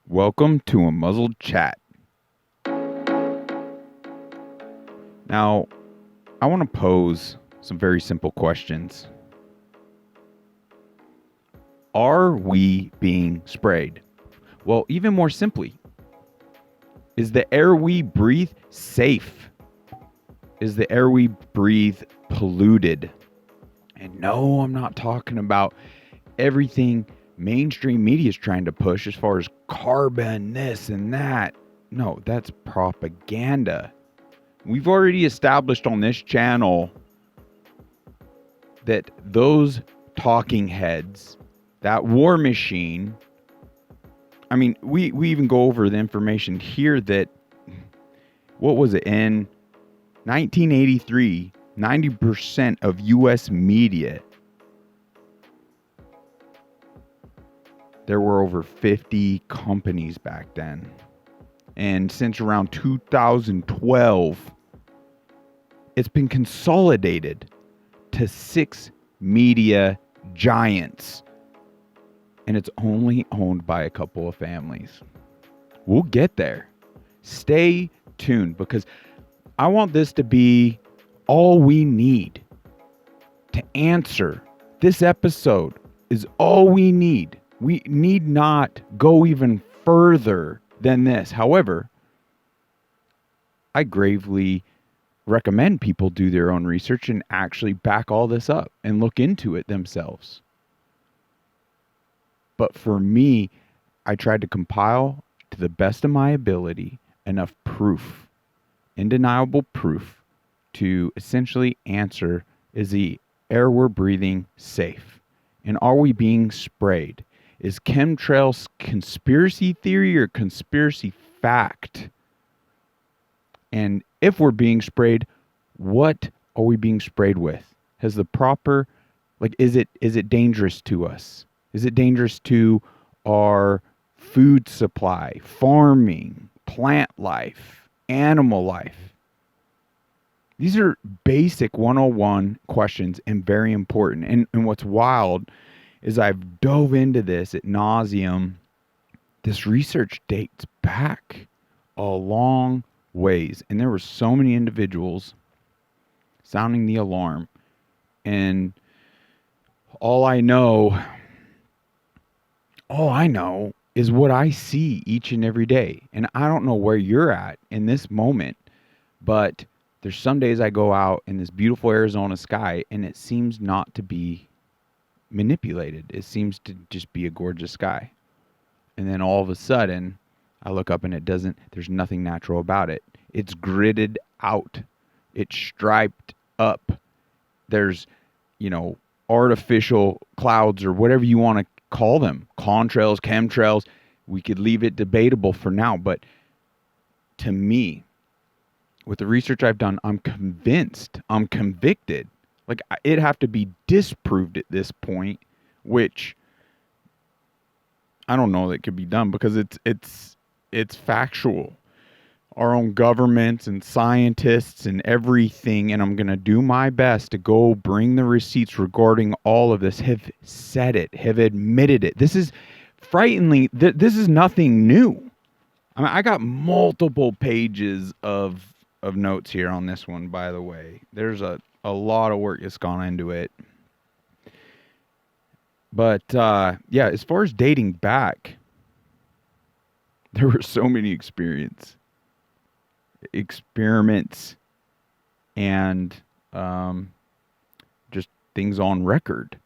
Welcome to a muzzled chat. Now, I want to pose some very simple questions. Are we being sprayed? Well, even more simply, is the air we breathe safe? Is the air we breathe polluted? And no, I'm not talking about everything mainstream media is trying to push as far as carbon, this and that. No, that's propaganda. We've already established on this channel that those talking heads, that war machine, I mean, we even go over the information here that, what was it, in 1983, 90% of U.S. media, there were over 50 companies back then. And since around 2012, it's been consolidated to 6 media giants. And it's only owned by a couple of families. We'll get there. Stay tuned, because I want this to be all we need to answer. This episode is all we need. We need not go even further than this. However, I gravely recommend people do their own research and actually back all this up and look into it themselves. But for me, I tried to compile, to the best of my ability, enough proof, undeniable proof, to essentially answer, is the air we're breathing safe? And are we being sprayed? Is chemtrails conspiracy theory or conspiracy fact? And if we're being sprayed, what are we being sprayed with? Has the proper, is it dangerous to us? Is it dangerous to our food supply, farming, plant life, animal life? These are basic 101 questions and very important. And what's wild is I've dove into this ad nauseum. This research dates back a long ways. And there were so many individuals sounding the alarm. And all I know is what I see each and every day. And I don't know where you're at in this moment, but there's some days I go out in this beautiful Arizona sky and it seems not to be manipulated. It seems to just be a gorgeous sky. And then all of a sudden, I look up and there's nothing natural about it. It's gridded out. It's striped up. There's, artificial clouds or whatever you want to call them. Contrails, chemtrails. We could leave it debatable for now. But to me, with the research I've done, I'm convinced, I'm convicted. It'd have to be disproved at this point, which I don't know that could be done because it's factual. Our own governments and scientists and everything, and I'm going to do my best to go bring the receipts regarding all of this, have said it, have admitted it. This is frighteningly, this is nothing new. I got multiple pages of notes here on this one, by the way. There's a lot of work that's gone into it. But, as far as dating back, there were so many experiments and just things on record.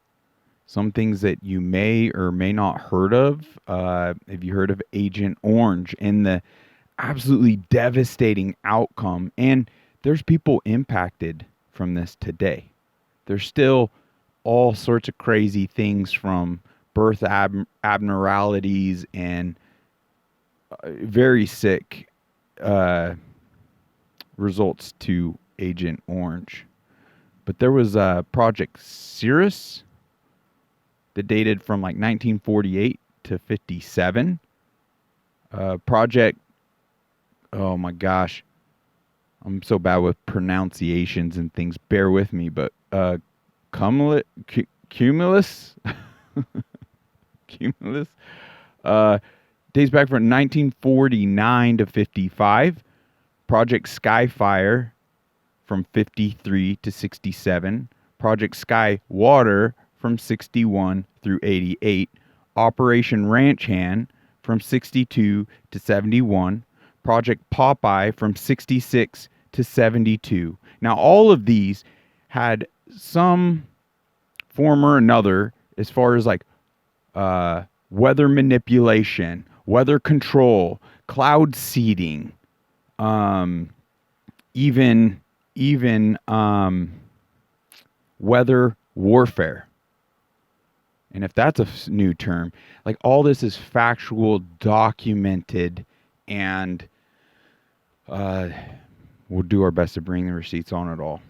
Some things that you may or may not heard of. Have you heard of Agent Orange and the absolutely devastating outcome? And there's people impacted from this today. There's still all sorts of crazy things, from birth abnormalities and very sick results to Agent Orange. But there was Project Cirrus that dated from 1948 to 57. Oh my gosh, I'm so bad with pronunciations and things. Bear with me, but Cumulus Cumulus. Uh, dates back from 1949 to 55. Project Skyfire from 53 to 67. Project Sky Water from 61 through 88. Operation Ranch Hand from 62 to 71. Project Popeye from 66 to 72. Now, all of these had some form or another as far as like weather manipulation, weather control, cloud seeding, even weather warfare. And if that's a new term, like all this is factual, documented, and we'll do our best to bring the receipts on it all.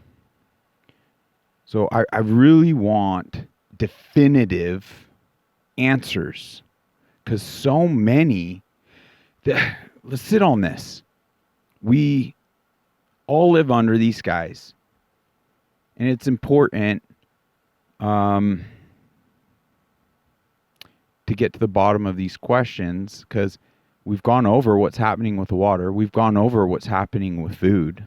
So I really want definitive answers, because so many, let's sit on this. We all live under these skies, and it's important to get to the bottom of these questions, because we've gone over what's happening with the water. We've gone over what's happening with food.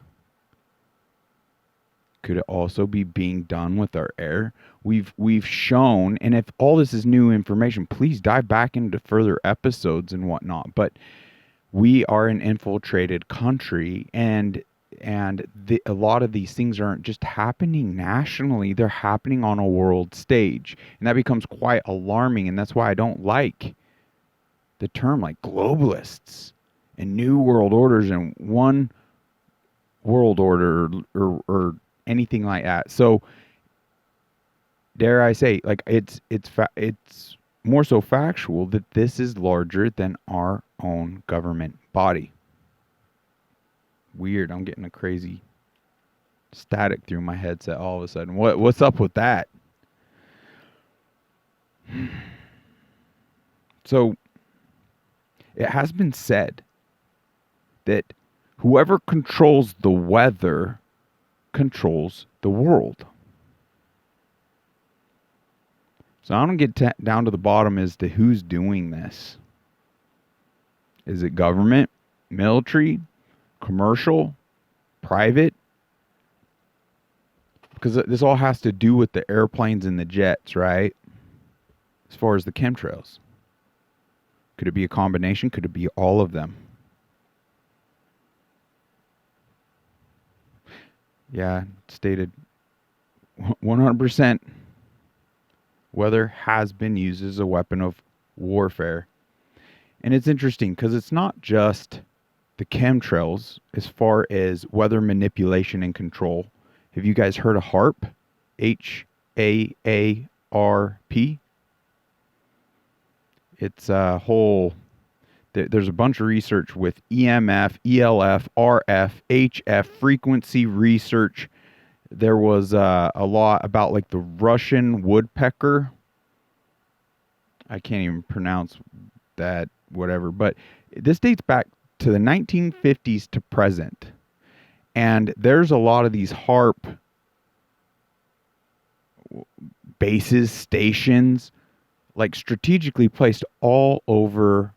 Could it also be being done with our air? We've shown, and if all this is new information, please dive back into further episodes and whatnot. But we are an infiltrated country, and a lot of these things aren't just happening nationally; they're happening on a world stage, and that becomes quite alarming. And that's why I don't like the term like globalists and new world orders and one world order or anything like that. So dare I say, like it's more so factual that this is larger than our own government body. Weird. I'm getting a crazy static through my headset all of a sudden. What's up with that? So it has been said that whoever controls the weather controls the world. So I don't get down to the bottom as to who's doing this. Is it government, military, commercial, private? Because this all has to do with the airplanes and the jets, right? As far as the chemtrails. Could it be a combination? Could it be all of them? Yeah, stated 100%. Weather has been used as a weapon of warfare. And it's interesting because it's not just the chemtrails as far as weather manipulation and control. Have you guys heard of HAARP? HAARP? It's a whole... There's a bunch of research with EMF, ELF, RF, HF, frequency research. There was a lot about like the Russian woodpecker. I can't even pronounce that, whatever. But this dates back to the 1950s to present. And there's a lot of these HAARP bases, stations, like strategically placed all over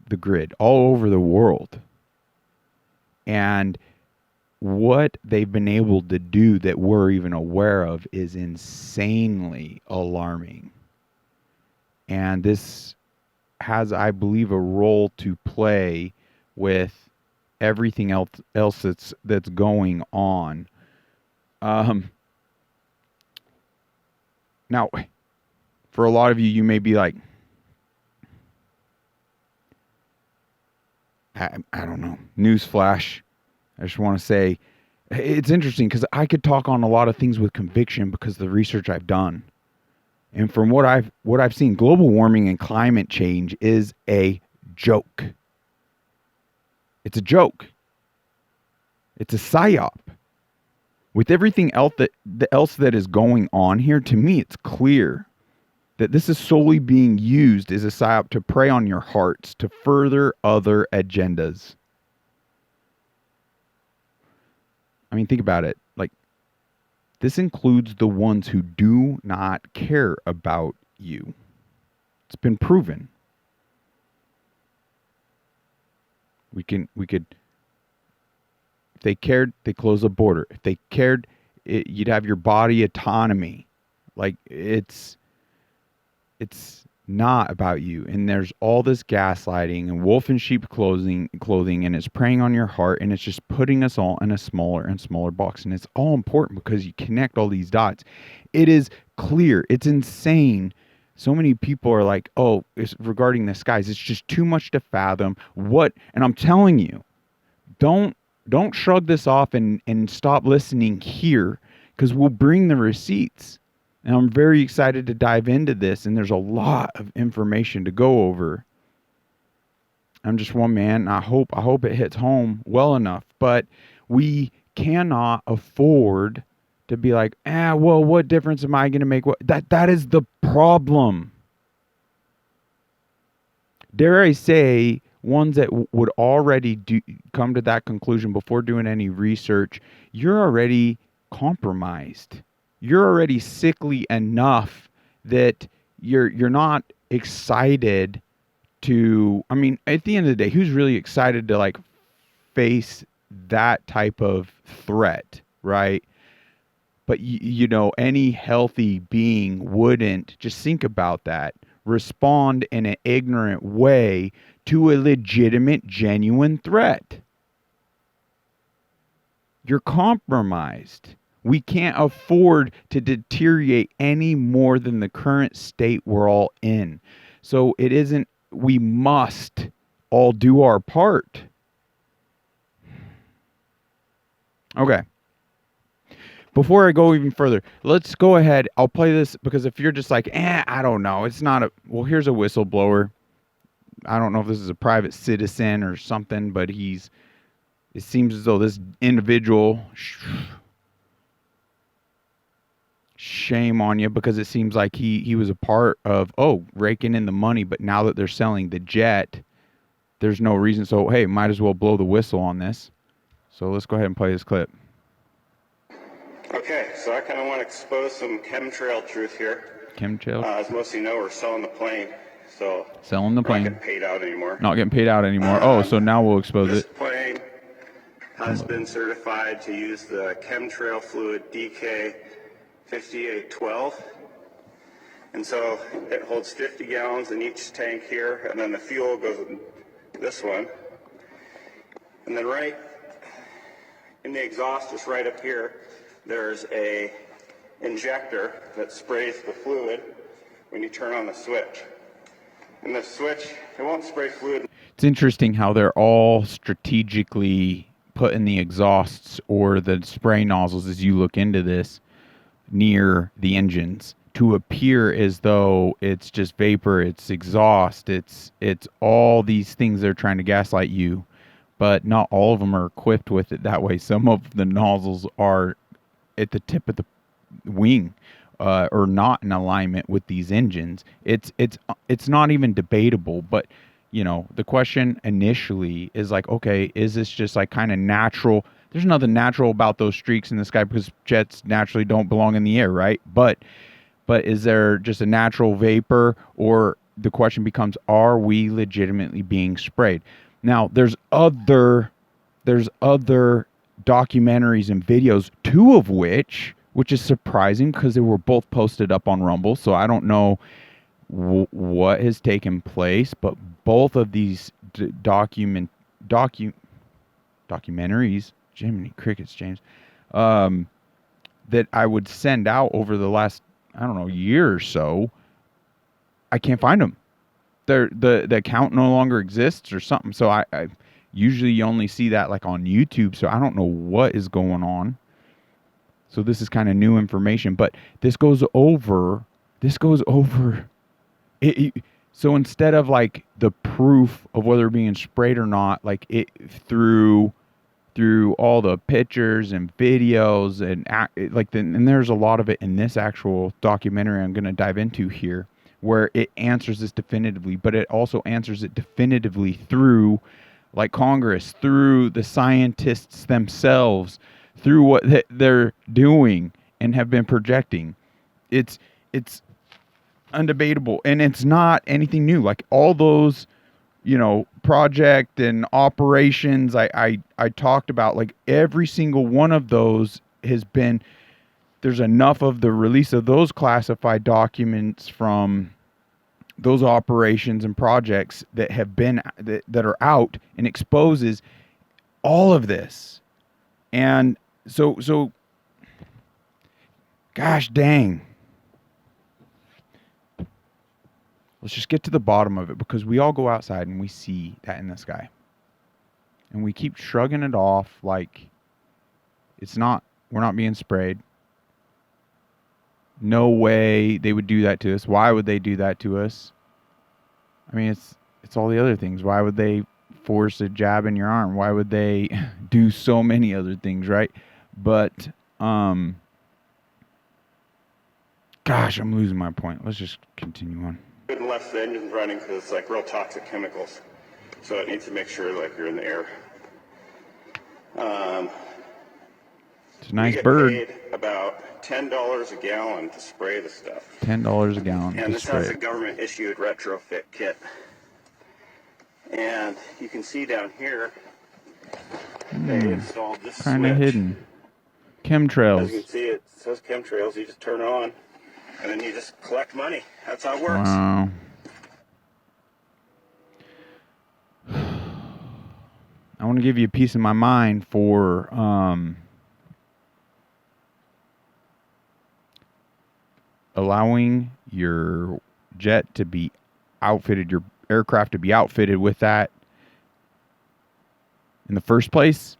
the grid, all over the world. And what they've been able to do that we're even aware of is insanely alarming. And this has, I believe, a role to play with everything else that's going on. Now, for a lot of you, you may be like, I don't know. Newsflash. I just want to say it's interesting because I could talk on a lot of things with conviction because of the research I've done. And from what I've seen, global warming and climate change is a joke. It's a joke. It's a psyop. With everything else that is going on here, to me, it's clear that this is solely being used as a psyop to prey on your hearts to further other agendas. I mean, think about it. Like, this includes the ones who do not care about you. It's been proven. We could, if they cared, they close the border. If they cared, you'd have your body autonomy. Like, it's not about you. And there's all this gaslighting and wolf in sheep clothing, and it's preying on your heart, and it's just putting us all in a smaller and smaller box. And it's all important because you connect all these dots. It is clear. It's insane. So many people are like, oh, it's regarding the skies, it's just too much to fathom. What? And I'm telling you, don't shrug this off and stop listening here, because we'll bring the receipts. And I'm very excited to dive into this, and there's a lot of information to go over. I'm just one man, and I hope it hits home well enough. But we cannot afford to be like, well, what difference am I going to make? That is the problem. Dare I say, ones that would already come to that conclusion before doing any research, you're already compromised. You're already sickly enough that you're not excited to, I mean, at the end of the day, who's really excited to like face that type of threat, right? But you know, any healthy being wouldn't, just think about that, respond in an ignorant way to a legitimate, genuine threat. You're compromised. We can't afford to deteriorate any more than the current state we're all in. So it isn't, we must all do our part. Okay. Before I go even further, let's go ahead. I'll play this because if you're just like, I don't know, it's not a, well, here's a whistleblower. I don't know if this is a private citizen or something, but it seems as though this individual, shame on you, because it seems like he was a part of, raking in the money, but now that they're selling the jet, there's no reason. So, hey, might as well blow the whistle on this. So let's go ahead and play this clip. Okay, so I kind of want to expose some chemtrail truth here. Chemtrail? As most of you know, we're selling the plane. So selling the plane. Not getting paid out anymore. Not getting paid out anymore. So now we'll expose this it. This plane has been certified to use the chemtrail fluid DK5812. And so it holds 50 gallons in each tank here, and then the fuel goes in this one. And then right in the exhaust, just right up here, there's a injector that sprays the fluid when you turn on the switch. And the switch, it won't spray fluid. It's interesting how they're all strategically putting the exhausts or the spray nozzles, as you look into this, near the engines to appear as though it's just vapor, it's exhaust, it's all these things they're trying to gaslight you, but not all of them are equipped with it that way. Some of the nozzles are at the tip of the wing, or not in alignment with these engines. It's not even debatable. But you know, the question initially is like, okay, is this just like kind of natural? There's nothing natural about those streaks in the sky because jets naturally don't belong in the air, right? But is there just a natural vapor, or the question becomes, are we legitimately being sprayed? Now, there's other documentaries and videos, two of which is surprising because they were both posted up on Rumble. So I don't know what has taken place, but both of these documentaries, Jiminy Crickets, James, that I would send out over the last, I don't know, year or so, I can't find them. The account no longer exists or something. So I usually you only see that like on YouTube. So I don't know what is going on. So this is kind of new information, but this goes over it. So instead of like the proof of whether being sprayed or not, like it through all the pictures and videos and and there's a lot of it in this actual documentary I'm going to dive into here, where it answers this definitively, but it also answers it definitively through like Congress, through the scientists themselves, through what they're doing and have been projecting. It's undebatable. And it's not anything new. Like all those, project and operations I talked about, like every single one of those has been, there's enough of the release of those classified documents from those operations and projects that have been that are out and exposes all of this. And so gosh dang, let's just get to the bottom of it, because we all go outside and we see that in the sky and we keep shrugging it off like we're not being sprayed. No way they would do that to us. Why would they do that to us? I mean, it's all the other things. Why would they force a jab in your arm? Why would they do so many other things, right? But gosh, I'm losing my point. Let's just continue on. Couldn't left the engines running because it's like real toxic chemicals, so it needs to make sure like you're in the air. It's a nice we bird. get paid about $10 a gallon to spray the stuff. $10 a gallon. And to this spray has a it. government issued retrofit kit. And you can see down here, they installed this Kind of switch. hidden. As you Chemtrails. can see, it says chemtrails. You just turn it on, and then you just collect money. That's how it works. Wow. I want to give you a piece of my mind for allowing your jet to be outfitted, your aircraft to be outfitted with that in the first place,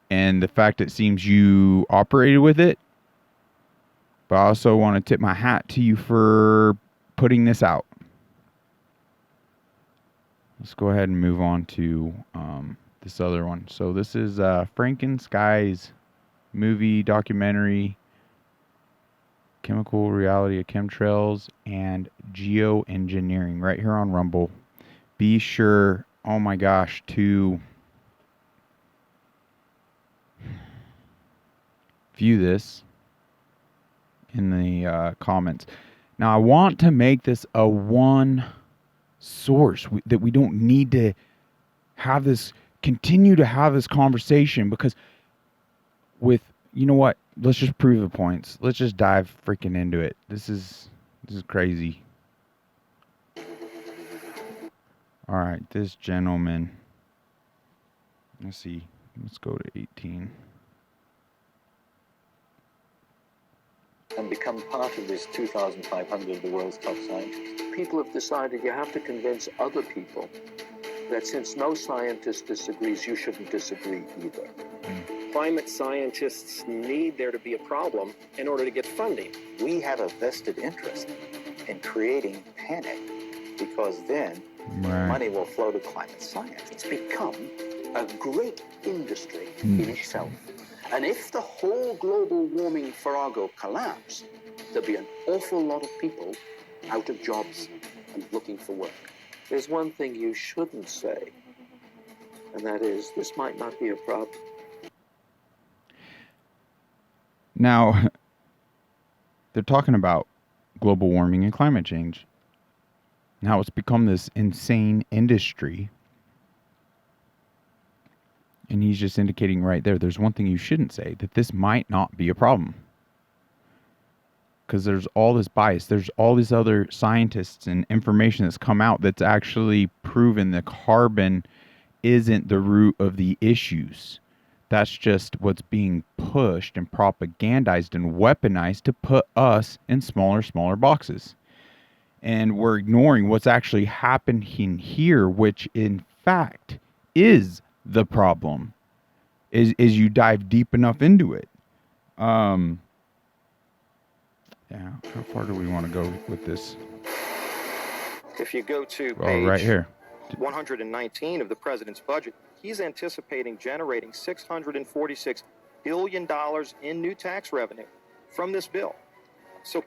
and the fact it seems you operated with it. But I also want to tip my hat to you for putting this out. Let's go ahead and move on to this other one. So this is Frankenskai's movie documentary, Chemical Reality of Chemtrails and Geoengineering, right here on Rumble. Be sure, oh my gosh, to view this in the comments. Now, I want to make this a one source that we don't need to continue to have this conversation, because you know what? Let's just prove the points. Let's just dive freaking into it. This is crazy. All right, this gentleman. Let's see. Let's go to 18. And become part of this 2,500 of the world's top scientists. People have decided you have to convince other people that since no scientist disagrees, you shouldn't disagree either. Climate scientists need there to be a problem in order to get funding. We have a vested interest in creating panic, because then money will flow to climate science. It's become a great industry in itself. And if the whole global warming farrago collapsed, there'd be an awful lot of people out of jobs and looking for work. There's one thing you shouldn't say, and that is, this might not be a problem. Now, they're talking about global warming and climate change. Now it's become this insane industry. And he's just indicating right there's one thing you shouldn't say, that this might not be a problem. Because there's all this bias. There's all these other scientists and information that's come out that's actually proven that carbon isn't the root of the issues. That's just what's being pushed and propagandized and weaponized to put us in smaller boxes. And we're ignoring what's actually happening here, which in fact is the problem, is you dive deep enough into it. Yeah, how far do we want to go with this? If you go to page right here, 119 of the president's budget, he's anticipating generating $646 billion in new tax revenue from this bill. So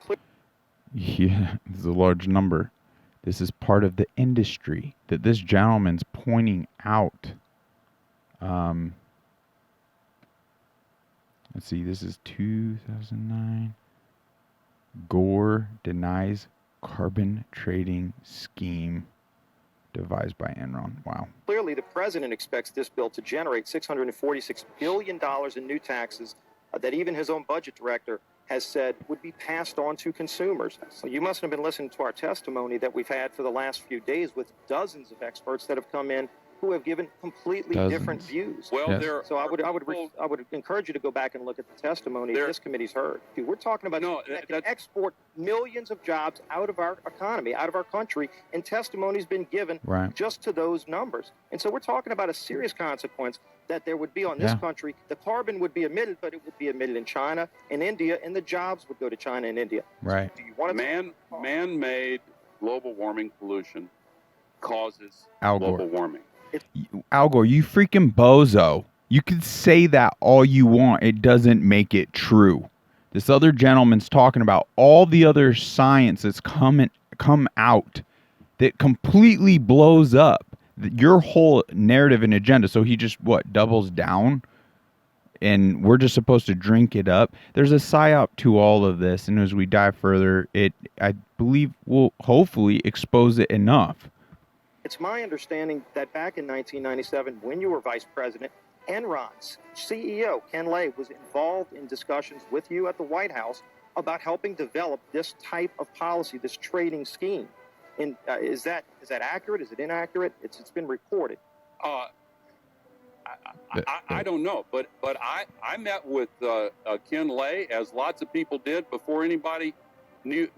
yeah, this is a large number. This is part of the industry that this gentleman's pointing out. Let's see, this is 2009. Gore denies carbon trading scheme devised by Enron. Wow. Clearly, the president expects this bill to generate $646 billion in new taxes that even his own budget director has said would be passed on to consumers. So you must have been listening to our testimony that we've had for the last few days with dozens of experts that have come in who have given completely different views. Well, Yes. So I would encourage you to go back and look at the testimony this committee's heard. Dude, we're talking about that can export millions of jobs out of our economy, out of our country, and testimony's been given just to those numbers. And so we're talking about a serious consequence that there would be on this country. The carbon would be emitted, but it would be emitted in China and India, and the jobs would go to China and India. Right. Do you want to man-made global warming pollution causes Al Gore. global warming. Al Gore, you freaking bozo. You could say that all you want. It doesn't make it true. This other gentleman's talking about all the other science that's come out that completely blows up your whole narrative and agenda. So he just, doubles down? And we're just supposed to drink it up. There's a psyop to all of this. And as we dive further, I believe, will hopefully expose it enough. It's my understanding that back in 1997, when you were vice president, Enron's CEO, Ken Lay, was involved in discussions with you at the White House about helping develop this type of policy, this trading scheme. And is that accurate? Is it inaccurate? It's been reported. I don't know, but I met with Ken Lay, as lots of people did before anybody knew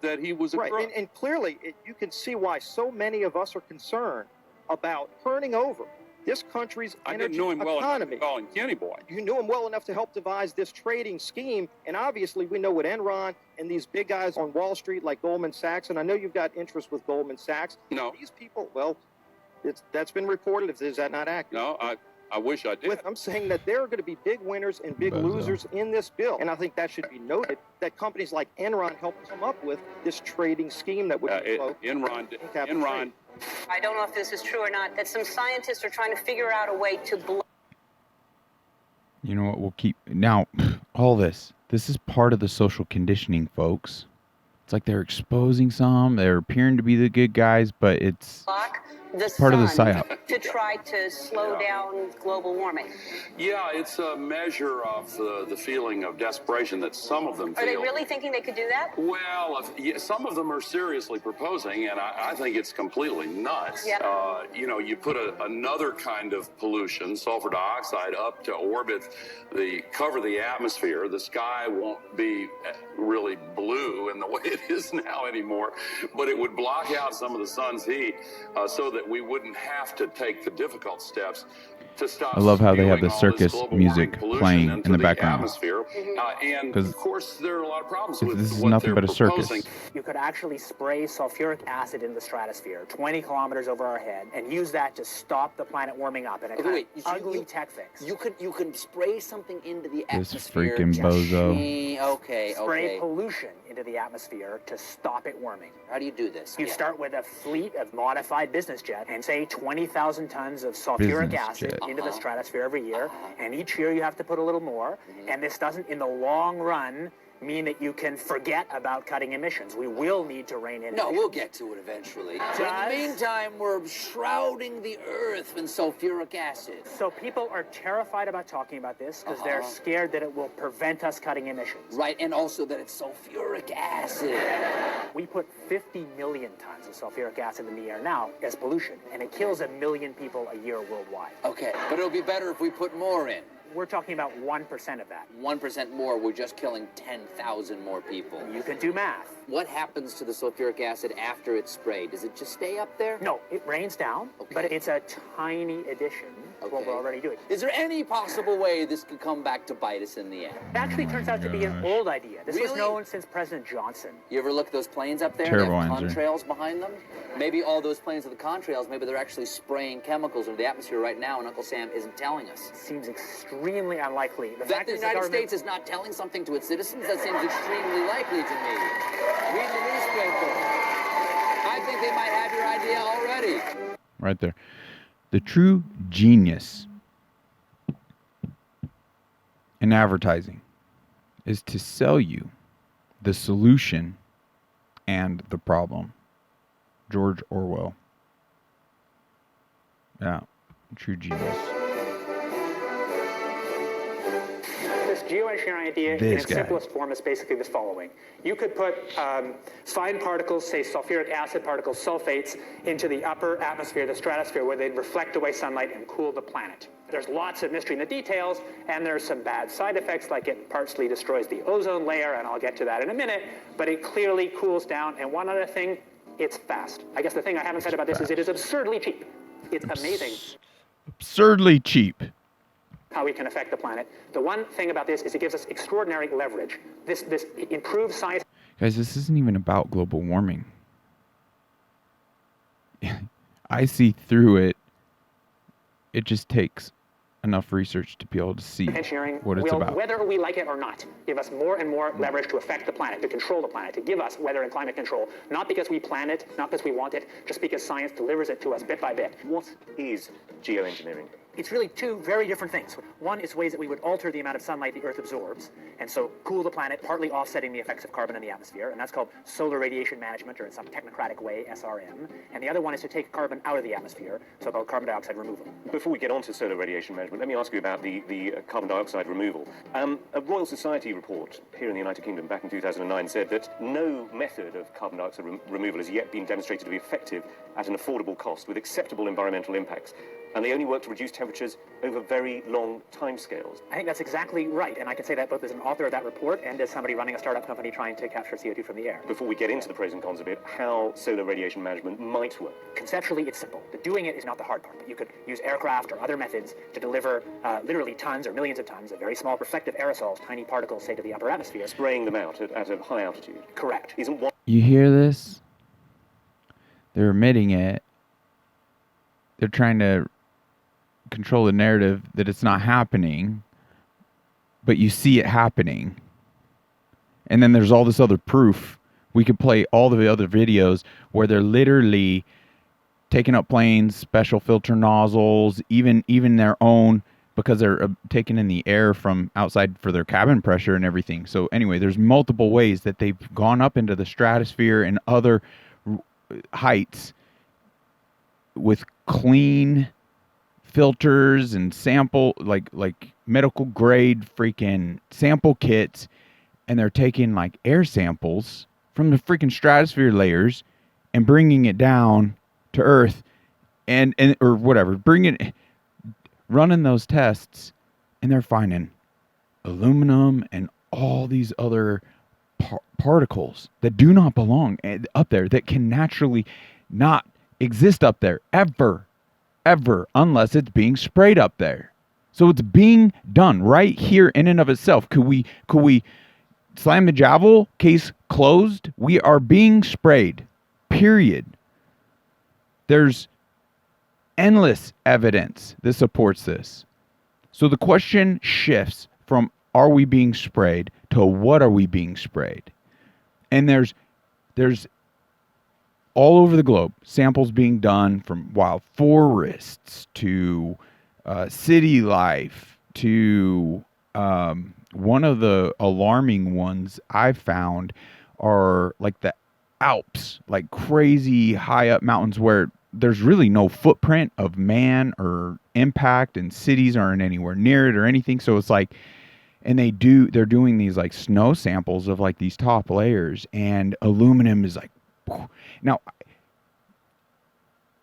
that he was a crook. And clearly, you can see why so many of us are concerned about turning over this country's energy economy. I didn't know him well enough to call him Kenny Boy. You knew him well enough to help devise this trading scheme, and obviously we know what Enron and these big guys on Wall Street like Goldman Sachs, and I know you've got interest with Goldman Sachs. No. These people, well, that's been reported. Is that not accurate? No, I wish I did. I'm saying that there are going to be big winners and big losers in this bill. And I think that should be noted that companies like Enron helped come up with this trading scheme that would Enron. I don't know if this is true or not, that some scientists are trying to figure out a way to blow. You know what? We'll keep... Now, all this is part of the social conditioning, folks. It's like they're exposing some. They're appearing to be the good guys, but it's... part of the psyop. To try to slow down global warming. Yeah, it's a measure of the feeling of desperation that some of them feel. Are they really thinking they could do that? Well, some of them are seriously proposing, and I think it's completely nuts. Yeah. You put another kind of pollution, sulfur dioxide, up to orbit, cover the atmosphere. The sky won't be really blue in the way it is now anymore, but it would block out some of the sun's heat so that we wouldn't have to take the difficult steps to stop. I love how they have the circus music playing in the background. And of course, there are a lot of problems with this is what nothing they're but a circus. proposing. You could actually spray sulfuric acid in the stratosphere 20 kilometers over our head and use that to stop the planet warming up in a kind of ugly tech fix. You can spray something into the atmosphere. This freaking bozo. Okay. Spray pollution into the atmosphere to stop it warming. How do you do this? You start with a fleet of modified business jets and say 20,000 tons of sulfuric acid into the stratosphere every year, and each year you have to put a little more, and this doesn't, in the long run, mean that you can forget about cutting emissions. We will need to rein in. No, we'll get to it eventually. But in the meantime, we're shrouding the earth in sulfuric acid. So people are terrified about talking about this because they're scared that it will prevent us cutting emissions. Right, and also that it's sulfuric acid. We put 50 million tons of sulfuric acid in the air now as pollution, and it kills 1 million people a year worldwide. Okay, but it'll be better if we put more in. We're talking about 1% of that. 1% more, we're just killing 10,000 more people. You can do math. What happens to the sulfuric acid after it's sprayed? Does it just stay up there? No, it rains down, but it's a tiny addition to what we're already doing. Is there any possible way this could come back to bite us in the end? It actually turns out to be an old idea. This was known since President Johnson. You ever look at those planes up there? Terrible they have answer. contrails behind them? Maybe all those planes with the contrails, maybe they're actually spraying chemicals into the atmosphere right now, and Uncle Sam isn't telling us. Seems extremely unlikely. That the United States is not telling something to its citizens, that seems extremely likely to me. Read the newspaper. I think they might have your idea already. Right there. The true genius in advertising is to sell you the solution and the problem. George Orwell. Yeah, true genius. This geoengineering idea in its simplest form is basically the following. You could put fine particles, say sulfuric acid particles, sulfates, into the upper atmosphere, the stratosphere, where they'd reflect away sunlight and cool the planet. There's lots of mystery in the details, and there's some bad side effects, like it partially destroys the ozone layer, and I'll get to that in a minute, but it clearly cools down. And one other thing, it's fast. I guess the thing I haven't said about this is it is absurdly cheap. It's amazing. Absurdly cheap. How we can affect the planet. The one thing about this is it gives us extraordinary leverage. This improved science. Guys, this isn't even about global warming. I see through it. It just takes enough research to be able to see what it's about. Whether we like it or not, give us more and more leverage to affect the planet, to control the planet, to give us weather and climate control, not because we plan it, not because we want it, just because science delivers it to us bit by bit. What is geoengineering? It's really two very different things. One is ways that we would alter the amount of sunlight the Earth absorbs, and so cool the planet, partly offsetting the effects of carbon in the atmosphere, and that's called solar radiation management, or in some technocratic way, SRM. And the other one is to take carbon out of the atmosphere, so-called carbon dioxide removal. Before we get on to solar radiation management, let me ask you about the carbon dioxide removal. A Royal Society report here in the United Kingdom back in 2009 said that no method of carbon dioxide removal has yet been demonstrated to be effective at an affordable cost with acceptable environmental impacts. And they only work to reduce temperatures over very long timescales. I think that's exactly right, and I can say that both as an author of that report and as somebody running a startup company trying to capture CO2 from the air. Before we get into the pros and cons of it, how solar radiation management might work. Conceptually, it's simple. The doing it is not the hard part, but you could use aircraft or other methods to deliver literally tons or millions of tons of very small reflective aerosols, tiny particles, say, to the upper atmosphere. Spraying them out at a high altitude. Correct. Isn't one... You hear this? They're emitting it. They're trying to control the narrative that it's not happening, but you see it happening. And then there's all this other proof. We could play all the other videos where they're literally taking up planes, special filter nozzles, even their own, because they're taking in the air from outside for their cabin pressure and everything. So anyway, there's multiple ways that they've gone up into the stratosphere and other heights with clean filters and sample like medical grade freaking sample kits, and they're taking like air samples from the freaking stratosphere layers and bringing it down to Earth and or whatever, running those tests, and they're finding aluminum and all these other particles that do not belong up there, that can naturally not exist up there ever unless it's being sprayed up there. So it's being done right here in and of itself. Could we slam the gavel? Case closed. We are being sprayed. Period. There's endless evidence that supports this. So the question shifts from are we being sprayed to what are we being sprayed? And there's all over the globe, samples being done from wild forests to city life to one of the alarming ones I found are like the Alps, like crazy high up mountains where there's really no footprint of man or impact, and cities aren't anywhere near it or anything. So it's like, and they're doing these like snow samples of like these top layers, and aluminum is like, now,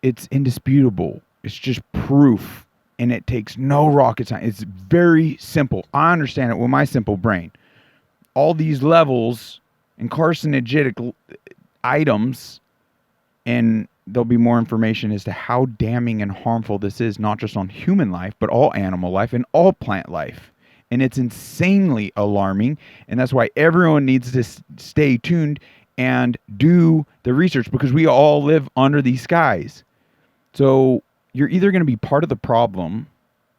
it's indisputable. It's just proof, and it takes no rocket science. It's very simple. I understand it with my simple brain. All these levels and carcinogenic items, and there'll be more information as to how damning and harmful this is, not just on human life, but all animal life and all plant life. And it's insanely alarming, and that's why everyone needs to stay tuned and do the research, because we all live under these skies. So you're either going to be part of the problem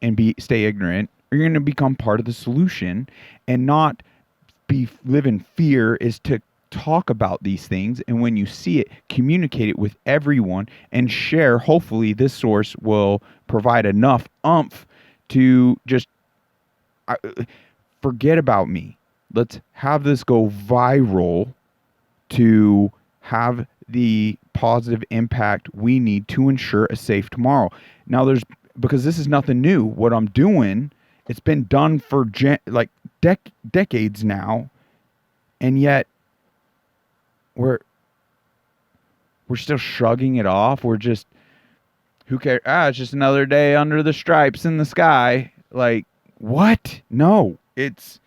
and stay ignorant, or you're going to become part of the solution and not live in fear, is to talk about these things. And when you see it, communicate it with everyone and share. Hopefully this source will provide enough oomph to just forget about me. Let's have this go viral to have the positive impact we need to ensure a safe tomorrow. Now because this is nothing new. What I'm doing, it's been done for decades now, and yet we're still shrugging it off. We're just, who cares? It's just another day under the stripes in the sky. Like, what? No, it's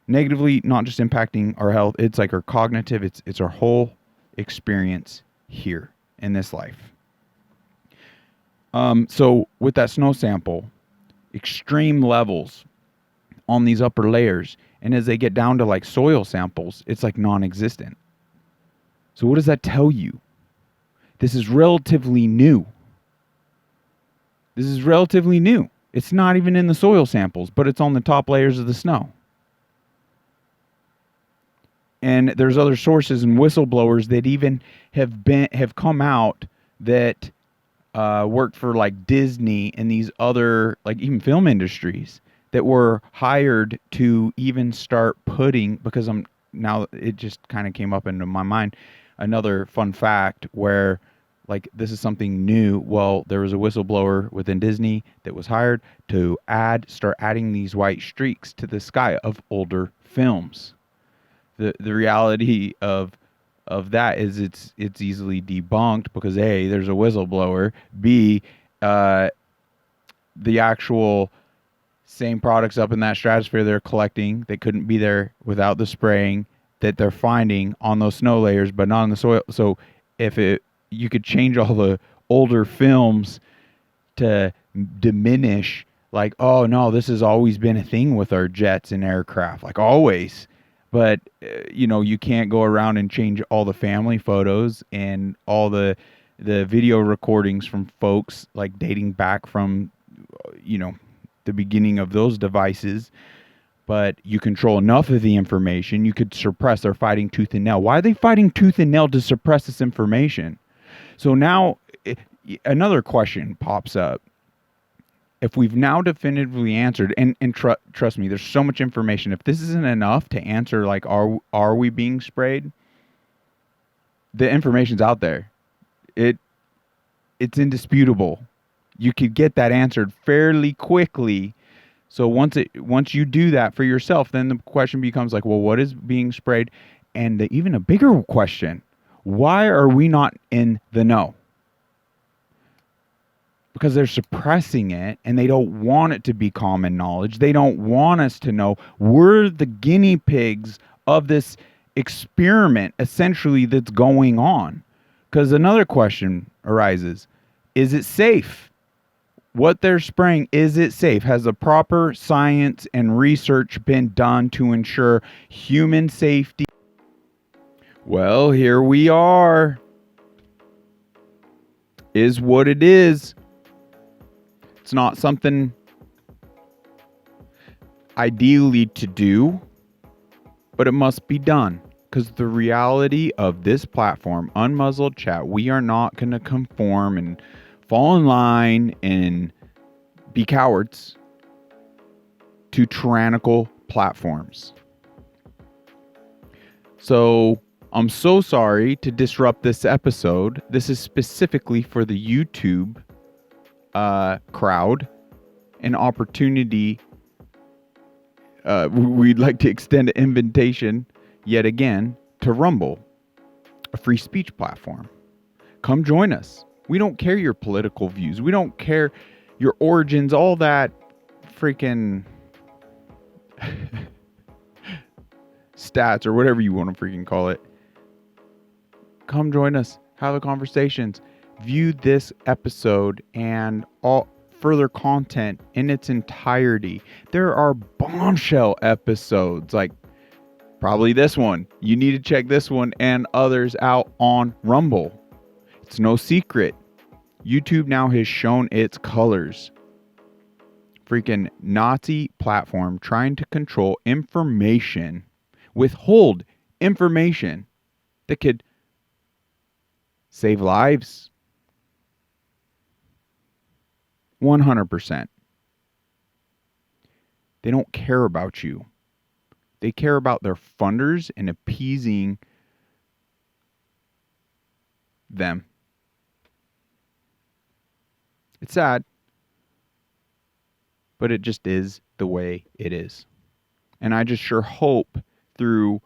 negatively not just impacting our health. It's like our cognitive. It's our whole experience here in this life. So with that snow sample, extreme levels on these upper layers, and as they get down to like soil samples, it's like non-existent. So what does that tell you? This is relatively new. It's not even in the soil samples, but it's on the top layers of the snow. And there's other sources and whistleblowers that even have come out that worked for like Disney and these other, like, even film industries, that were hired to even start putting, because now it just kind of came up into my mind, another fun fact where, like, this is something new. Well, there was a whistleblower within Disney that was hired to start adding these white streaks to the sky of older films. The reality of that is it's easily debunked because A, there's a whistleblower. B, the actual same products up in that stratosphere they're collecting, they couldn't be there without the spraying that they're finding on those snow layers, but not in the soil. So you could change all the older films to diminish, like, oh no, this has always been a thing with our jets and aircraft, like always. But, you can't go around and change all the family photos and all the video recordings from folks, like, dating back from, the beginning of those devices. But you control enough of the information, you could suppress. They're fighting tooth and nail. Why are they fighting tooth and nail to suppress this information? So now another question pops up. If we've now definitively answered, and trust me, there's so much information. If this isn't enough to answer, like, are we being sprayed? The information's out there. It's indisputable. You could get that answered fairly quickly. So once you do that for yourself, then the question becomes like, well, what is being sprayed? And even a bigger question, why are we not in the know? Because they're suppressing it and they don't want it to be common knowledge. They don't want us to know. We're the guinea pigs of this experiment, essentially, that's going on. Because another question arises. Is it safe? What they're spraying, is it safe? Has the proper science and research been done to ensure human safety? Well, here we are. Is what it is. It's not something ideally to do, but it must be done. Because the reality of this platform, Unmuzzled Chat, we are not going to conform and fall in line and be cowards to tyrannical platforms. So I'm so sorry to disrupt this episode. This is specifically for the YouTube crowd, an opportunity. We'd like to extend an invitation yet again to Rumble, a free speech platform. Come join us. We don't care your political views. We don't care your origins, all that freaking stats or whatever you want to freaking call it. Come join us. Have the conversations. View this episode and all further content in its entirety. There are bombshell episodes, like probably this one. You need to check this one and others out on Rumble. It's no secret. YouTube now has shown its colors. Freaking Nazi platform trying to control information, withhold information that could save lives. 100%. They don't care about you. They care about their funders and appeasing them. It's sad, but it just is the way it is. And I just sure hope through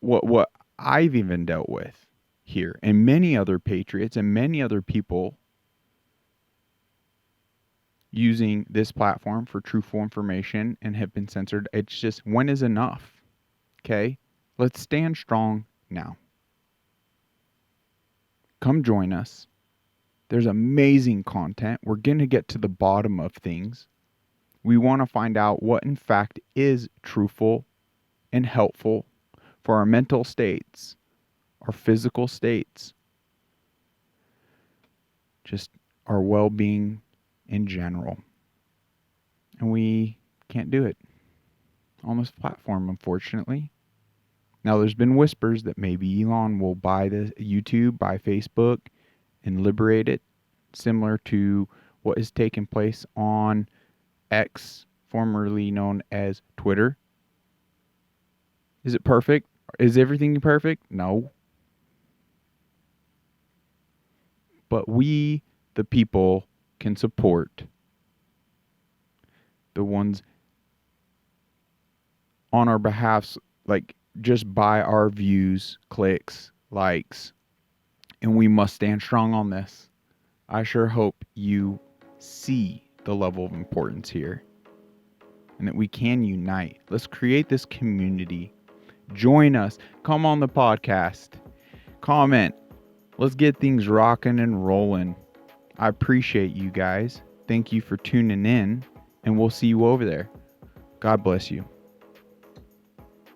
what I've even dealt with here, and many other patriots and many other people using this platform for truthful information and have been censored. It's just, when is enough? Okay? Let's stand strong now. Come join us. There's amazing content. We're going to get to the bottom of things. We want to find out what in fact is truthful and helpful for our mental states, our physical states, just our well-being in general. And we can't do it on this platform, unfortunately. Now, there's been whispers that maybe Elon will buy the YouTube, buy Facebook, and liberate it, similar to what has taken place on X, formerly known as Twitter. Is it perfect? Is everything perfect? No. But we, the people, can support the ones on our behalf, like just by our views, clicks, likes, and we must stand strong on this. I sure hope you see the level of importance here and that we can unite. Let's create this community. Join us. Come on the podcast. Comment. Let's get things rocking and rolling. I appreciate you guys. Thank you for tuning in, and we'll see you over there. God bless you.